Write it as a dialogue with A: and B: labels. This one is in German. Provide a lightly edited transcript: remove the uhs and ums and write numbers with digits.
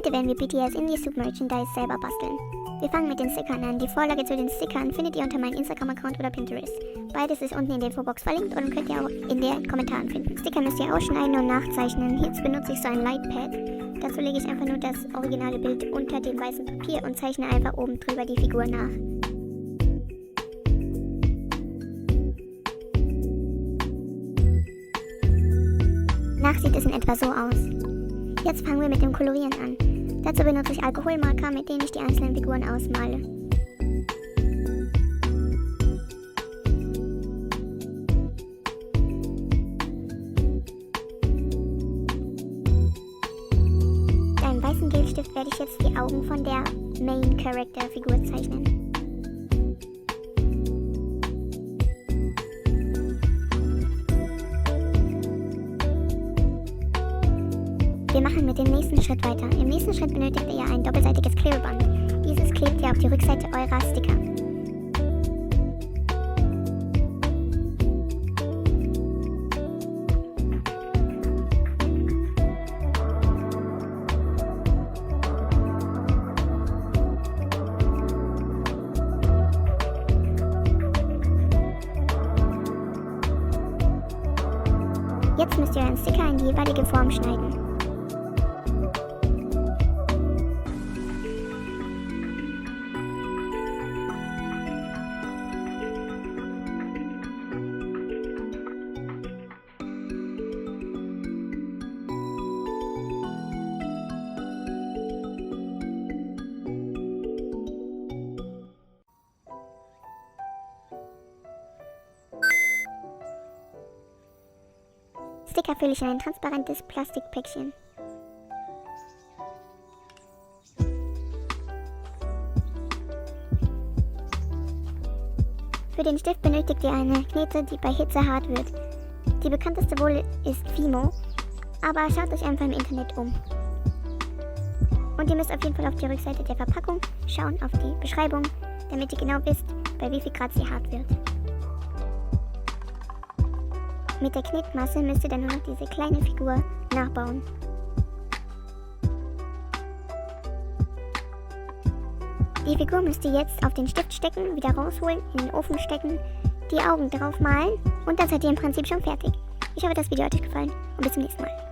A: Heute werden wir BTS in die SOOP Merchandise selber basteln. Wir fangen mit den Stickern an. Die Vorlage zu den Stickern findet ihr unter meinem Instagram-Account oder Pinterest. Beides ist unten in der Infobox verlinkt und könnt ihr auch in den Kommentaren finden. Sticker müsst ihr ausschneiden und nachzeichnen. Hierzu benutze ich so ein Lightpad. Dazu lege ich einfach nur das originale Bild unter dem weißen Papier und zeichne einfach oben drüber die Figur nach. Danach sieht es in etwa so aus. Jetzt fangen wir mit dem Kolorieren an. Dazu benutze ich Alkoholmarker, mit denen ich die einzelnen Figuren ausmale. Mit einem weißen Gelstift werde ich jetzt die Augen von der Main Character Figur zeichnen. Wir machen mit dem nächsten Schritt weiter. Im nächsten Schritt benötigt ihr ein doppelseitiges Klebeband. Dieses klebt ihr auf die Rückseite eurer Sticker. Jetzt müsst ihr euren Sticker in die jeweilige Form schneiden. Sticker fülle ich in ein transparentes Plastikpäckchen. Für den Stift benötigt ihr eine Knete, die bei Hitze hart wird. Die bekannteste wohl ist Fimo, aber schaut euch einfach im Internet um. Und ihr müsst auf jeden Fall auf die Rückseite der Verpackung schauen, auf die Beschreibung, damit ihr genau wisst, bei wie viel Grad sie hart wird. Mit der Knetmasse müsst ihr dann nur noch diese kleine Figur nachbauen. Die Figur müsst ihr jetzt auf den Stift stecken, wieder rausholen, in den Ofen stecken, die Augen drauf malen und dann seid ihr im Prinzip schon fertig. Ich hoffe, das Video hat euch gefallen und bis zum nächsten Mal.